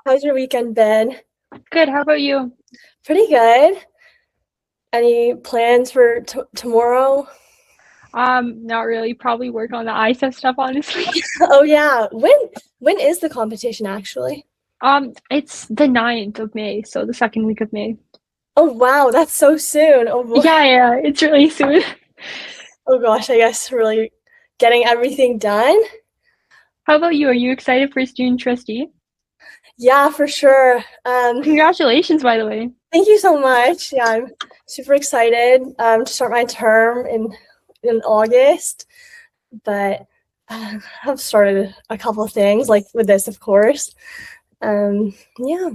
How's your weekend been? Good. How about you? Pretty good. Any plans for tomorrow? Not really. Probably work on the ISEF stuff, honestly. Oh yeah. When is the competition actually? It's the 9th of May, so the second week of May. Oh wow, that's so soon. Oh boy. Yeah, it's really soon. Oh gosh, I guess really getting everything done. How about you? Are you excited for student trustee? Yeah, for sure. Congratulations, by the way. Thank you so much. Yeah, I'm super excited to start my term in August, but I've started a couple of things like with this, of course. Yeah.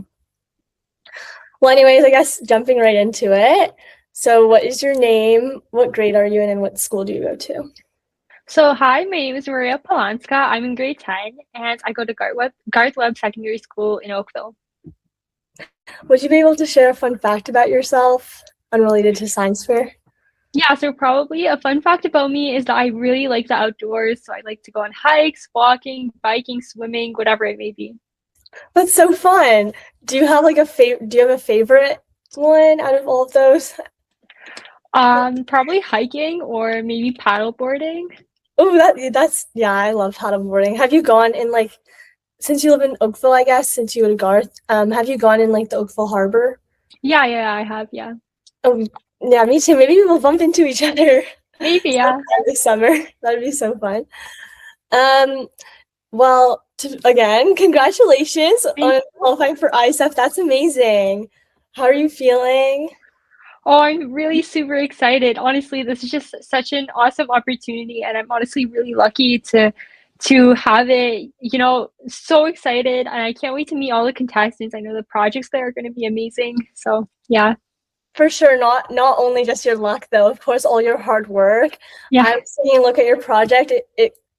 Well, anyways, I guess jumping right into it. So what is your name? What grade are you in and what school do you go to? So, hi, my name is Maria Polyanska. I'm in grade 10, and I go to Garth Webb Secondary School in Oakville. Would you be able to share a fun fact about yourself unrelated to science fair? Yeah, so probably a fun fact about me is that I really like the outdoors. So I like to go on hikes, walking, biking, swimming, whatever it may be. That's so fun. Do you have like do you have a favorite one out of all of those? Probably hiking or maybe paddleboarding. Oh, that's yeah, I love paddleboarding. Have you gone in like since you live in Oakville, I guess, since you go to Garth, have you gone in like the Oakville Harbor? Yeah, I have, yeah. Oh, yeah, me too. Maybe we'll bump into each other Maybe, yeah. this summer. That'd be so fun. Um, well, again, congratulations on qualifying for ISEF. That's amazing. How are you feeling? Oh, I'm really super excited. Honestly, this is just such an awesome opportunity, and I'm honestly really lucky to have it, so excited, and I can't wait to meet all the contestants. I know the projects there are going to be amazing. So, yeah. For sure, not only just your luck though, of course, all your hard work. Yeah. I was taking a look at your project.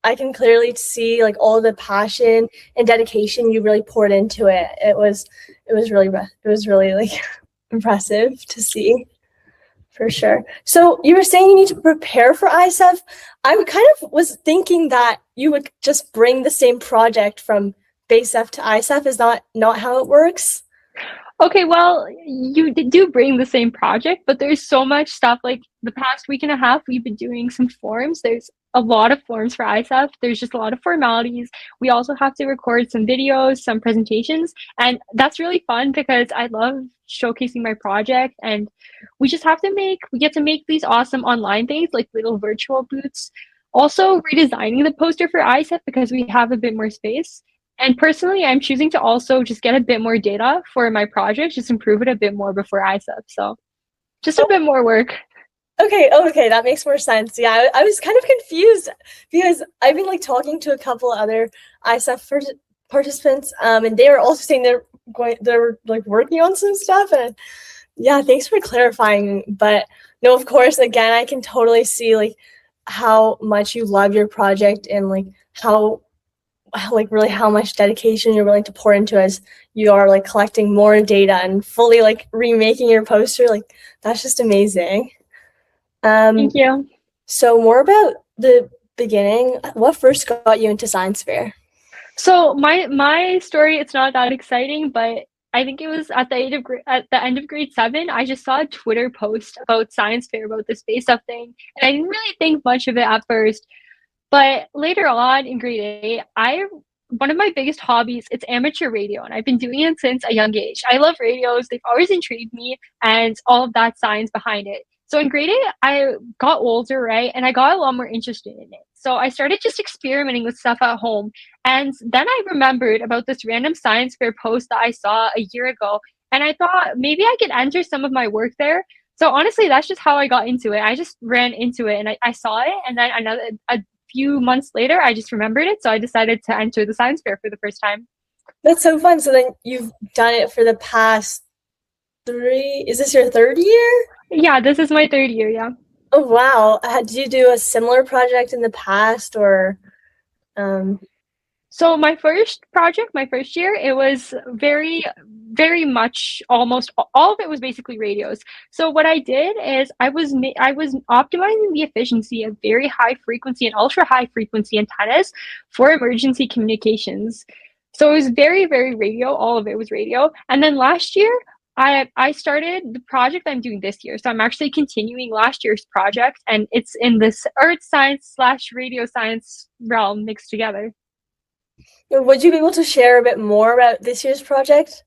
I can clearly see like all the passion and dedication you really poured into it. It was really like impressive to see. For sure. So you were saying you need to prepare for ISEF. I kind of was thinking that you would just bring the same project from BASEF to ISEF. Is not how it works? Okay, well, you do bring the same project, but there's so much stuff. Like the past week and a half, we've been doing some forms. There's a lot of forms for ISEF. There's just a lot of formalities. We also have to record some videos, some presentations, and that's really fun because I love showcasing my project. And we get to make these awesome online things like little virtual booths. Also, redesigning the poster for ISEF because we have a bit more space. And personally, I'm choosing to also just get a bit more data for my project, just improve it a bit more before ISEP. So just a bit more work. Okay, that makes more sense. Yeah, I was kind of confused because I've been like talking to a couple other ISEF participants, and they were also saying they're like working on some stuff. And yeah, thanks for clarifying. But no, of course, again, I can totally see like how much you love your project and like how really how much dedication you're willing to pour into as you are like collecting more data and fully like remaking your poster. Like that's just amazing. Thank you. So more about the beginning. What first got you into science fair? So my story, it's not that exciting, but I think it was at the end of grade 7. I just saw a Twitter post about science fair about the space stuff thing, and I didn't really think much of it at first. But later on in grade 8, one of my biggest hobbies, it's amateur radio, and I've been doing it since a young age. I love radios. They've always intrigued me and all of that science behind it. So in grade 8, I got older, right? And I got a lot more interested in it. So I started just experimenting with stuff at home. And then I remembered about this random science fair post that I saw a year ago. And I thought maybe I could enter some of my work there. So honestly, that's just how I got into it. I just ran into it and I saw it. And then a few months later, I just remembered it. So I decided to enter the science fair for the first time. That's so fun. So then you've done it for the past 3, is this your 3rd year? Yeah, this is my 3rd year, yeah. Oh, wow. Did you do a similar project in the past or? So my first project, my first year, it was very much almost all of it was basically radios. So what I did is I was optimizing the efficiency of very high frequency and ultra high frequency antennas for emergency communications. So it was very, very radio. All of it was radio. And then last year, I started the project I'm doing this year. So I'm actually continuing last year's project, and it's in this earth science slash radio science realm mixed together. Would you be able to share a bit more about this year's project?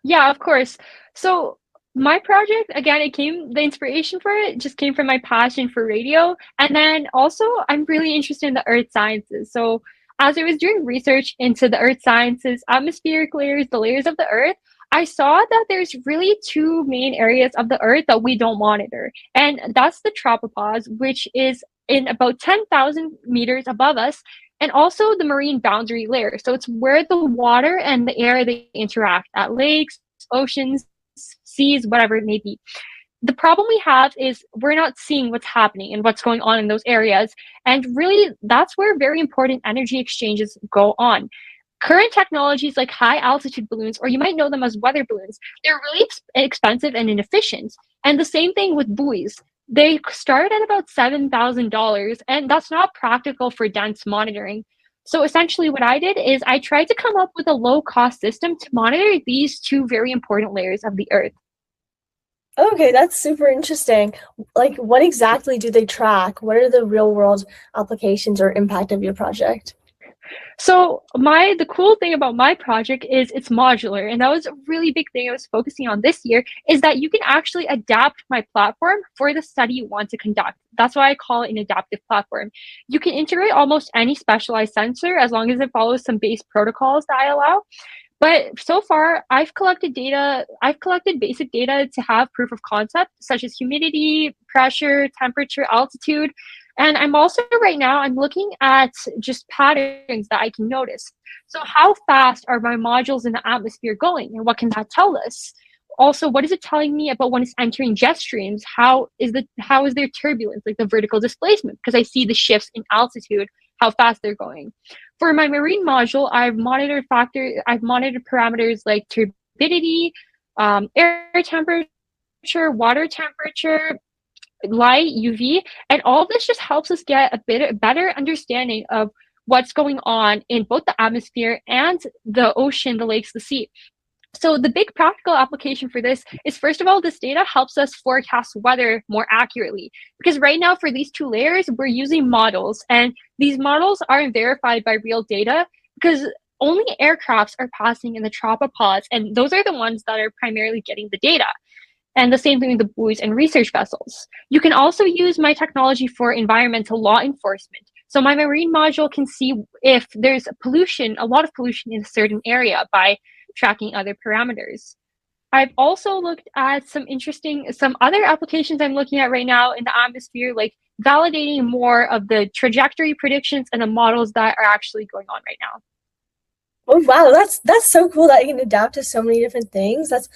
Yeah, of course. So my project, again, the inspiration for it just came from my passion for radio. And then also, I'm really interested in the earth sciences. So as I was doing research into the earth sciences, atmospheric layers, the layers of the earth, I saw that there's really two main areas of the earth that we don't monitor. And that's the tropopause, which is in about 10,000 meters above us, and also the marine boundary layer. So it's where the water and the air, they interact at lakes, oceans, seas, whatever it may be. The problem we have is we're not seeing what's happening and what's going on in those areas. And really, that's where very important energy exchanges go on. Current technologies like high altitude balloons, or you might know them as weather balloons, they're really expensive and inefficient. And the same thing with buoys. They start at about $7,000, and that's not practical for dense monitoring. So essentially what I did is I tried to come up with a low cost system to monitor these two very important layers of the earth. Okay, that's super interesting. Like, what exactly do they track? What are the real world applications or impact of your project? So the cool thing about my project is it's modular, and that was a really big thing I was focusing on this year, is that you can actually adapt my platform for the study you want to conduct. That's why I call it an adaptive platform. You can integrate almost any specialized sensor as long as it follows some base protocols that I allow. But so far, I've collected basic data to have proof of concept, such as humidity, pressure, temperature, altitude. And I'm looking at just patterns that I can notice. So how fast are my modules in the atmosphere going, and what can that tell us? Also, what is it telling me about when it's entering jet streams? How is their turbulence, like the vertical displacement? Because I see the shifts in altitude, how fast they're going. For my marine module, I've monitored parameters like turbidity, air temperature, water temperature, light, UV, and all of this just helps us get a better understanding of what's going on in both the atmosphere and the ocean, the lakes, the sea. So the big practical application for this is, first of all, this data helps us forecast weather more accurately. Because right now for these two layers, we're using models, and these models aren't verified by real data because only aircrafts are passing in the tropopause, and those are the ones that are primarily getting the data. And the same thing with the buoys and research vessels. You can also use my technology for environmental law enforcement. So my marine module can see if there's a lot of pollution in a certain area by tracking other parameters. I've also looked at some other applications I'm looking at right now in the atmosphere, like validating more of the trajectory predictions and the models that are actually going on right now. Oh wow, that's so cool that you can adapt to so many different things. That's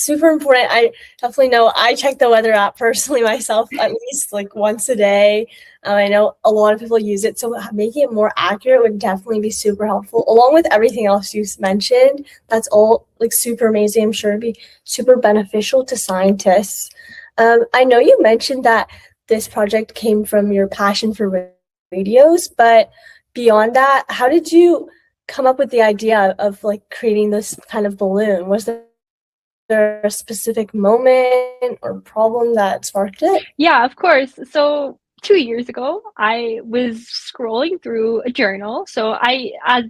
super important. I definitely know I check the weather app personally myself at least like once a day. I know a lot of people use it, so making it more accurate would definitely be super helpful, along with everything else you mentioned. That's all like super amazing. I'm sure it'd be super beneficial to scientists. I know you mentioned that this project came from your passion for radios, but beyond that, how did you come up with the idea of like creating this kind of balloon? Was there a specific moment or problem that sparked it? Yeah, of course. So 2 years ago, I was scrolling through a journal. So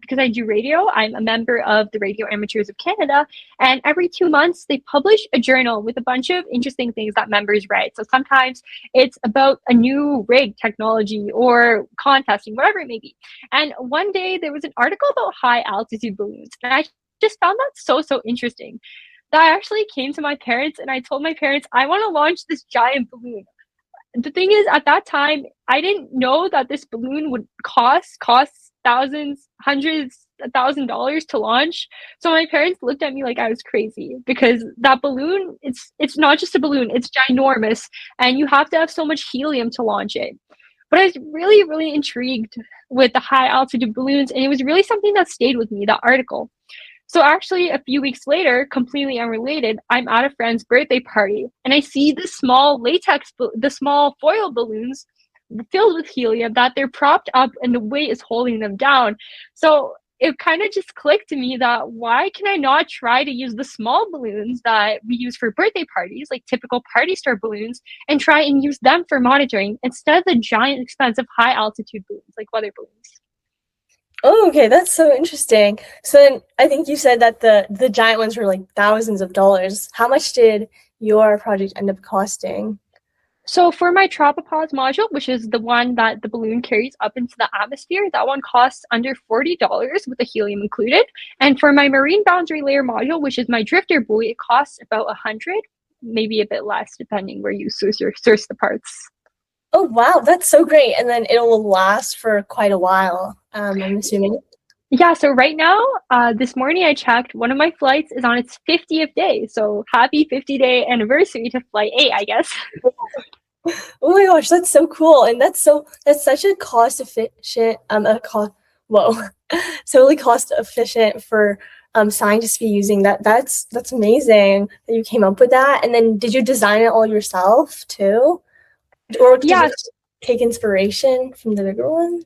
because I do radio, I'm a member of the Radio Amateurs of Canada. And every 2 months, they publish a journal with a bunch of interesting things that members write. So sometimes it's about a new rig technology or contesting, whatever it may be. And one day there was an article about high altitude balloons. And I just found that so interesting. That I actually came to my parents and I told my parents, I want to launch this giant balloon. The thing is, at that time, I didn't know that this balloon would cost thousands, hundreds, $1,000 to launch. So my parents looked at me like I was crazy, because that balloon, it's not just a balloon, it's ginormous, and you have to have so much helium to launch it. But I was really intrigued with the high altitude balloons, and it was really something that stayed with me, that article. So actually, a few weeks later, completely unrelated, I'm at a friend's birthday party, and I see the small foil balloons filled with helium that they're propped up and the weight is holding them down. So it kind of just clicked to me that why can I not try to use the small balloons that we use for birthday parties, like typical party store balloons, and try and use them for monitoring instead of the giant, expensive, high altitude balloons like weather balloons. Oh, okay, that's so interesting. So then I think you said that the giant ones were like thousands of dollars. How much did your project end up costing? So for my tropopause module, which is the one that the balloon carries up into the atmosphere, that one costs under $40 with the helium included. And for my marine boundary layer module, which is my drifter buoy, it costs about 100, maybe a bit less depending where you source the parts. Oh, wow, that's so great. And then it will last for quite a while, I'm assuming. Yeah, so right now, this morning I checked, one of my flights is on its 50th day. So happy 50-day anniversary to Flight 8, I guess. Oh my gosh, that's so cool. And that's such a cost efficient, solely cost efficient for scientists to be using that. That's amazing that you came up with that. And then did you design it all yourself too? Or did you take inspiration from the bigger ones?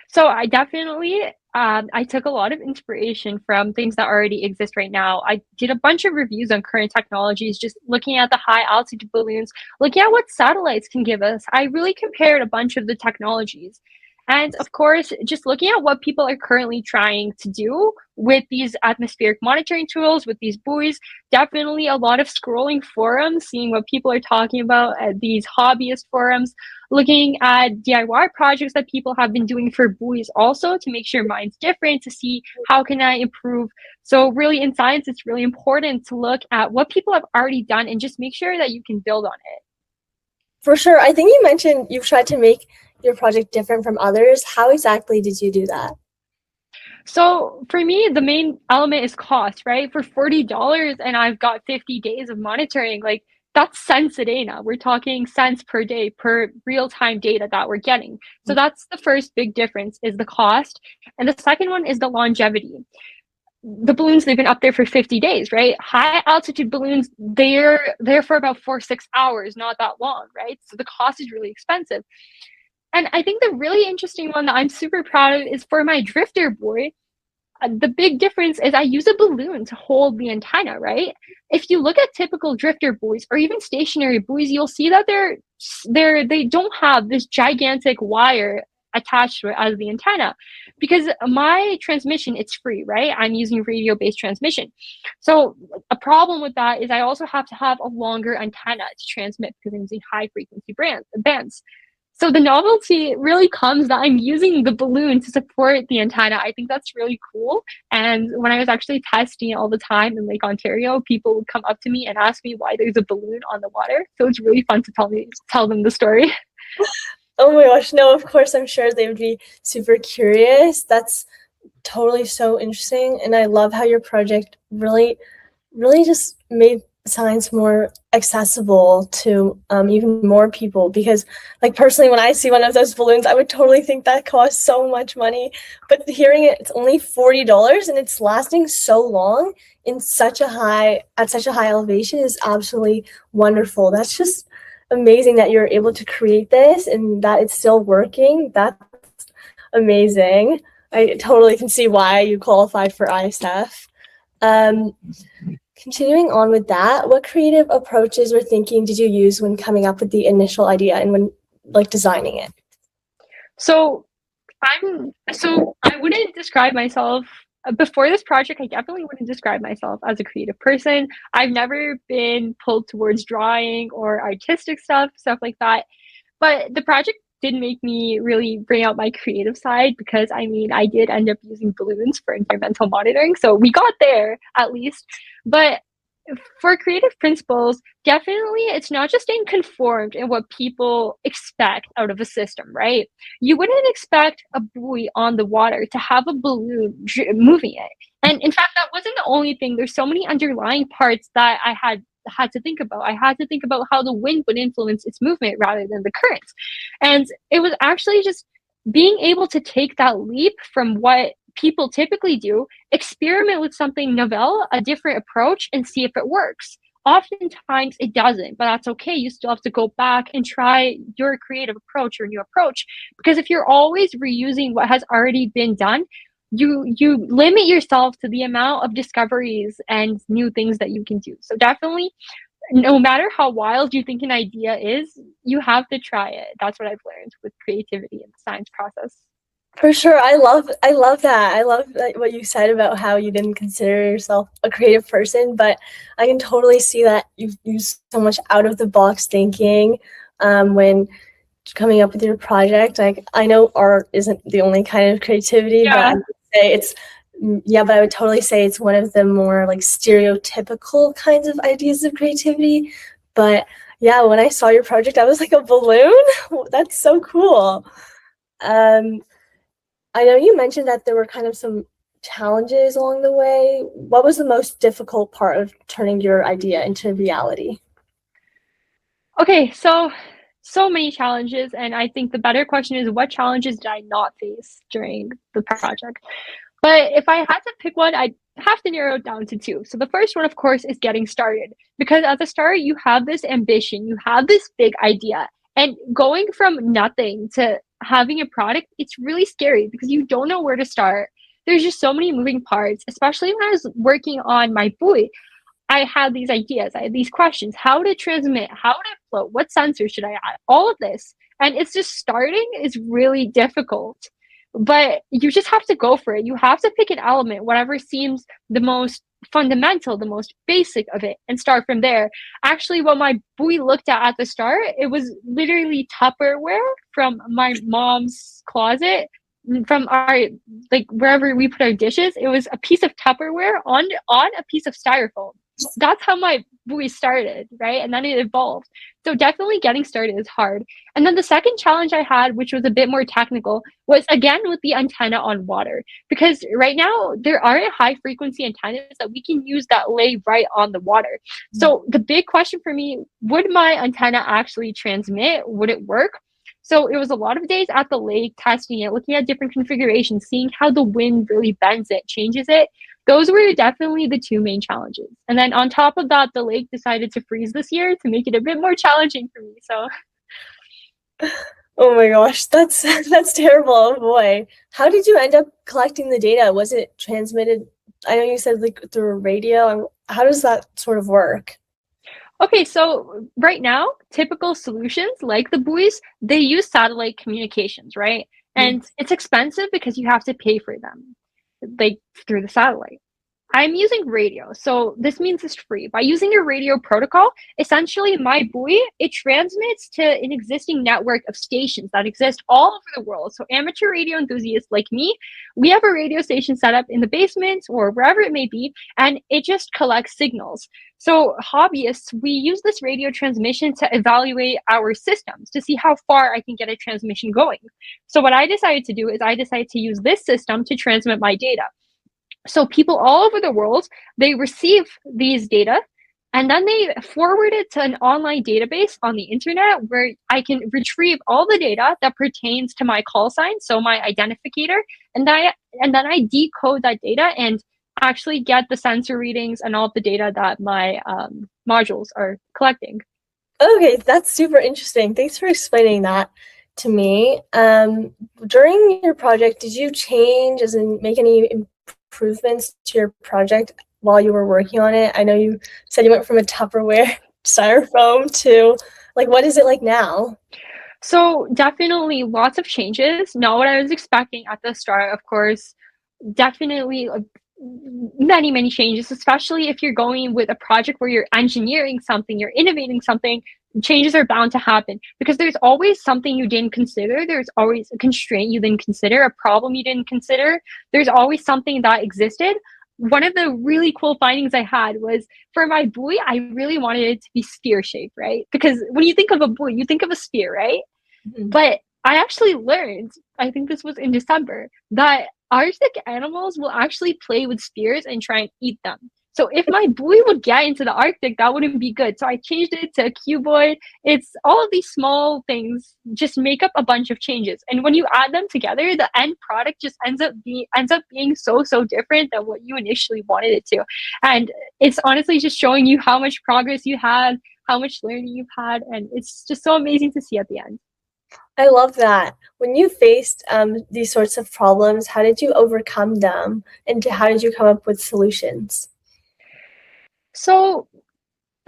So I definitely, I took a lot of inspiration from things that already exist right now. I did a bunch of reviews on current technologies, just looking at the high altitude balloons, looking at what satellites can give us. I really compared a bunch of the technologies. And of course, just looking at what people are currently trying to do with these atmospheric monitoring tools, with these buoys, definitely a lot of scrolling forums, seeing what people are talking about at these hobbyist forums, looking at DIY projects that people have been doing for buoys also to make sure mine's different, to see how can I improve. So really in science, it's really important to look at what people have already done and just make sure that you can build on it. For sure. I think you mentioned you've tried to make your project different from others. How exactly did you do that? So for me, the main element is cost, right? For $40 and I've got 50 days of monitoring, like that's cents a day now. We're talking cents per day per real-time data that we're getting. So that's the first big difference is the cost. And the second one is the longevity. The balloons, they've been up there for 50 days, right? High altitude balloons, they're there for about 4-6 hours, not that long, right? So the cost is really expensive. And I think the really interesting one that I'm super proud of is for my drifter buoy. The big difference is I use a balloon to hold the antenna, right? If you look at typical drifter buoys or even stationary buoys, you'll see that they don't have this gigantic wire attached to it as the antenna, because my transmission, it's free, right? I'm using radio-based transmission. So a problem with that is I also have to have a longer antenna to transmit because I'm using high frequency bands. So the novelty really comes that I'm using the balloon to support the antenna. I think that's really cool. And when I was actually testing it all the time in Lake Ontario, people would come up to me and ask me why there's a balloon on the water. So it's really fun to tell them the story. Oh my gosh, no, of course, I'm sure they would be super curious. That's totally so interesting. And I love how your project really, really just made science more accessible to even more people, because like personally when I see one of those balloons I would totally think that costs so much money, but hearing it's only $40 and it's lasting so long at such a high elevation is absolutely wonderful. That's just amazing that you're able to create this and that it's still working. That's amazing. I totally can see why you qualified for ISEF. Continuing on with that, what creative approaches or thinking did you use when coming up with the initial idea and when like designing it? So I wouldn't describe myself before this project. I definitely wouldn't describe myself as a creative person. I've never been pulled towards drawing or artistic stuff like that. But the project did make me really bring out my creative side, because I mean, I did end up using balloons for environmental monitoring. So we got there at least. But for creative principles, definitely it's not just staying conformed in what people expect out of a system, right? You wouldn't expect a buoy on the water to have a balloon moving it. And in fact, that wasn't the only thing. There's so many underlying parts that I had to think about. I had to think about how the wind would influence its movement rather than the currents. And it was actually just being able to take that leap from what people typically do, experiment with something novel, a different approach, and see if it works. Oftentimes it doesn't, but that's okay. You still have to go back and try your creative approach or new approach, because if you're always reusing what has already been done, you limit yourself to the amount of discoveries and new things that you can do. So definitely, no matter how wild you think an idea is, you have to try it. That's what I've learned with creativity and the science process. For sure. I love that. I love that what you said about how you didn't consider yourself a creative person, but I can totally see that you've used so much out of the box thinking when coming up with your project. Like, I know art isn't the only kind of creativity, but I would say it's but I would totally say it's one of the more like stereotypical kinds of ideas of creativity. But yeah, when I saw your project, I was like, a balloon? That's so cool. Um, I know you mentioned that there were kind of some challenges along the way. What was the most difficult part of turning your idea into reality? Okay, so many challenges, and I think the better question is, what challenges did I not face during the project? But if I had to pick one, I'd have to narrow it down to two. So the first one, of course, is getting started. Because at the start, you have this ambition, you have this big idea, and going from nothing to having a product, it's really scary because you don't know where to start. There's just so many moving parts, especially when I was working on my buoy. I had these ideas, I had these questions, how to transmit, how to float, what sensors should I add, all of this. And it's just starting is really difficult. But you just have to go for it. You have to pick an element, whatever seems the most fundamental, the most basic of it, and start from there. Actually, what my buoy looked at the start, it was literally Tupperware from my mom's closet, from our, like, wherever we put our dishes. It was a piece of Tupperware on a piece of styrofoam. That's how my buoy started, right? And then it evolved. So definitely getting started is hard. And then the second challenge I had, which was a bit more technical, was again with the antenna on water. Because right now there aren't high frequency antennas that we can use that lay right on the water. So the big question for me, would my antenna actually transmit? Would it work? So it was a lot of days at the lake testing it, looking at different configurations, seeing how the wind really bends it, changes it. Those were definitely the two main challenges. And then on top of that, the lake decided to freeze this year to make it a bit more challenging for me. So Oh my gosh, that's terrible. Oh boy. How did you end up collecting the data? Was it transmitted? I know you said like through a radio. How does that sort of work? okay, so right now, typical solutions like the buoys, they use satellite communications, right? And it's expensive because you have to pay for them, like through the satellite. I'm using radio, so this means it's free. By using a radio protocol, essentially my buoy, it transmits to an existing network of stations that exist all over the world. So amateur radio enthusiasts like me, we have a radio station set up in the basement or wherever it may be, and it just collects signals. So hobbyists, we use this radio transmission to evaluate our systems to see how far I can get a transmission going. So what I decided to do is I decided to use this system to transmit my data. So people all over the world, they receive these data and then they forward it to an online database on the internet where I can retrieve all the data that pertains to my call sign, so my identificator, and then I decode that data and actually get the sensor readings and all the data that my modules are collecting. Okay, that's super interesting. Thanks for explaining that to me. During your project, did you change, as in make any improvements to your project while you were working on it? I know you said you went from a Tupperware styrofoam to, like, what is it like now? So definitely lots of changes. Not what I was expecting at the start, of course. Definitely many changes, especially if you're going with a project where you're engineering something, you're innovating something. Changes are bound to happen because there's always something you didn't consider. There's always a constraint you didn't consider, a problem you didn't consider. There's always something that existed. One of the really cool findings I had was for my buoy, I really wanted it to be sphere shaped, right? Because when you think of a buoy, you think of a sphere, right? But I actually learned, I think this was in December, that Arctic animals will actually play with spheres and try and eat them. So if my buoy would get into the Arctic, that wouldn't be good. So I changed it to a cuboid. It's all of these small things just make up a bunch of changes. And when you add them together, the end product just ends up being so different than what you initially wanted it to. And it's honestly just showing you how much progress you had, how much learning you've had, and it's just so amazing to see at the end. I love that. When you faced these sorts of problems, how did you overcome them, and how did you come up with solutions? So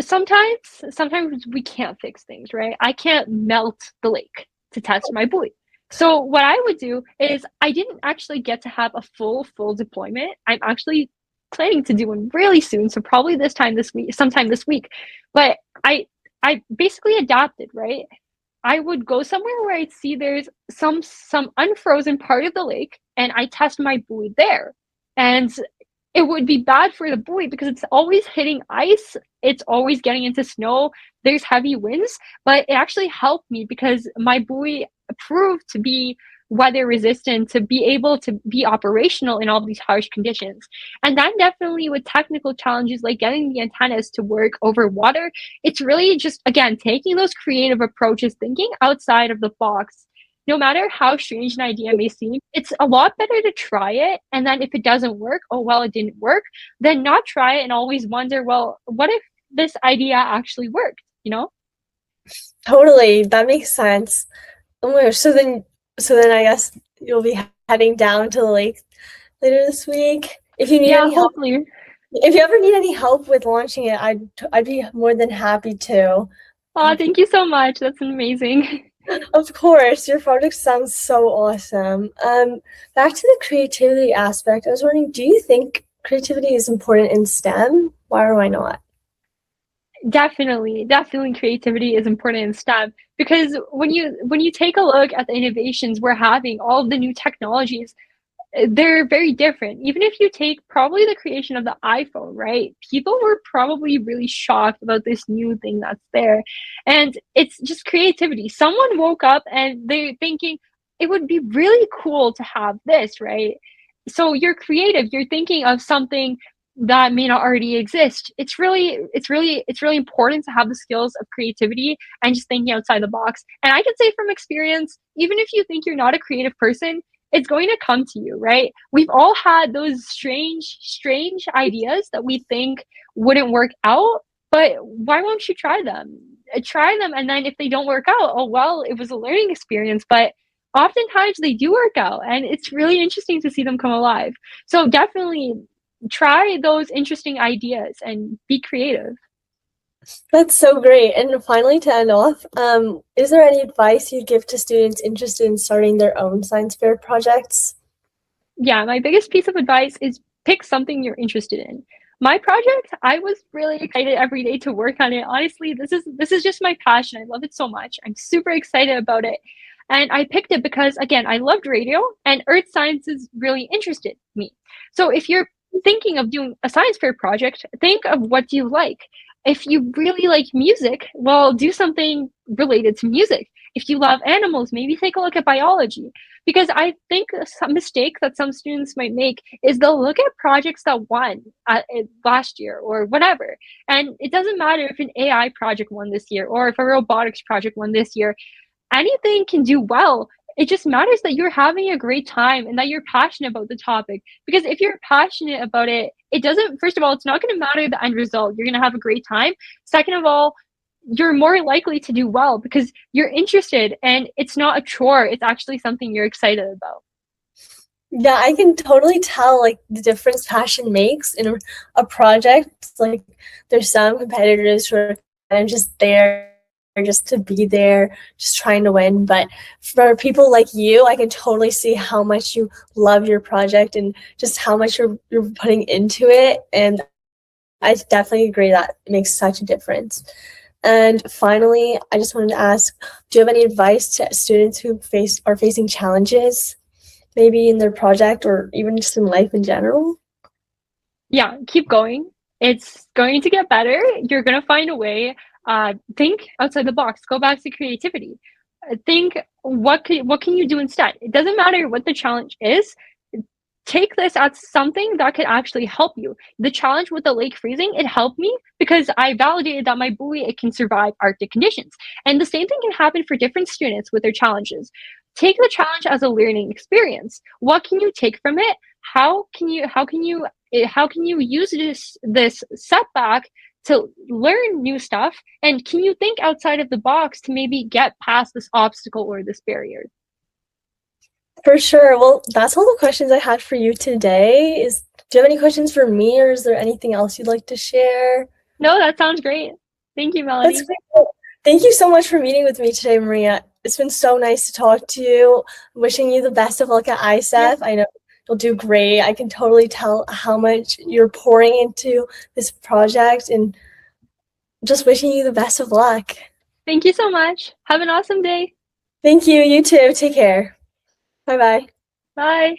sometimes we can't fix things, right? I can't melt the lake to test my buoy. So what I would do is I didn't actually get to have a full deployment. I'm actually planning to do one really soon, so probably this week, sometime this week. But I basically adapted, right? I would go somewhere where I'd see there's some unfrozen part of the lake, and I test my buoy there. And it would be bad for the buoy because it's always hitting ice, it's always getting into snow, there's heavy winds, but it actually helped me because my buoy proved to be weather resistant, to be able to be operational in all these harsh conditions. And then definitely with technical challenges like getting the antennas to work over water, it's really just, again, taking those creative approaches, thinking outside of the box. No matter how strange an idea may seem, it's a lot better to try it. And then if it doesn't work, oh, well, it didn't work, then not try it and always wonder, well, what if this idea actually worked, you know? Totally, that makes sense. Oh my gosh, so then I guess you'll be heading down to the lake later this week. If you need Yeah, any help, hopefully. if you ever need any help with launching it, I'd be more than happy to. Oh, thank you so much. That's amazing. Of course, your project sounds so awesome. Back to the creativity aspect, I was wondering, do you think creativity is important in STEM? Why or why not? Definitely creativity is important in STEM because when you take a look at the innovations we're having, all of the new technologies, they're very different. Even if you take probably the creation of the iPhone, right? People were probably really shocked about this new thing that's there. And it's just creativity. Someone woke up and they're thinking it would be really cool to have this, right? So you're creative, you're thinking of something that may not already exist. It's really important to have the skills of creativity and just thinking outside the box. And I can say from experience, even if you think you're not a creative person, it's going to come to you, right? We've all had those strange ideas that we think wouldn't work out, but why won't you try them? Try them, and then if they don't work out, oh well, it was a learning experience. But oftentimes they do work out, and it's really interesting to see them come alive. So definitely try those interesting ideas and be creative. That's so great. And finally, to end off, is there any advice you'd give to students interested in starting their own science fair projects? Yeah, my biggest piece of advice is pick something you're interested in. My project, I was really excited every day to work on it. Honestly, this is just my passion. I love it so much. I'm super excited about it. And I picked it because again, I loved radio and earth sciences really interested me. So if you're thinking of doing a science fair project, think of what you like. If you really like music, well, do something related to music. If you love animals, maybe take a look at biology. Because I think some mistake that some students might make is they'll look at projects that won last year or whatever. And it doesn't matter if an AI project won this year or if a robotics project won this year. Anything can do well. It just matters that you're having a great time and that you're passionate about the topic. Because if you're passionate about it, it doesn't, first of all, it's not going to matter the end result. You're going to have a great time. Second of all, you're more likely to do well because you're interested and it's not a chore. It's actually something you're excited about. Yeah, I can totally tell like the difference passion makes in a project. Like there's some competitors who are kind of just there just to be there, just trying to win. But for people like you, I can totally see how much you love your project and just how much you're putting into it. And I definitely agree that it makes such a difference. And finally, I just wanted to ask, do you have any advice to students who are facing challenges, maybe in their project or even just in life in general? Yeah, keep going. It's going to get better. You're going to find a way. Think outside the box. Go back to creativity. Think what can you do instead? It doesn't matter what the challenge is. Take this as something that could actually help you. The challenge with the lake freezing, it helped me because I validated that my buoy, it can survive Arctic conditions. And the same thing can happen for different students with their challenges. Take the challenge as a learning experience. What can you take from it? How can you use this setback to learn new stuff? And can you think outside of the box to maybe get past this obstacle or this barrier? For sure. Well, that's all the questions I had for you today. Do you have any questions for me, or is there anything else you'd like to share? No, that sounds great. Thank you, Melanie. That's great. Thank you so much for meeting with me today, Maria. It's been so nice to talk to you. Wishing you the best of luck at ISEF. Yeah. I know you'll do great. I can totally tell how much you're pouring into this project, and just wishing you the best of luck. Thank you so much. Have an awesome day. Thank you. You too. Take care. Bye-bye. Bye.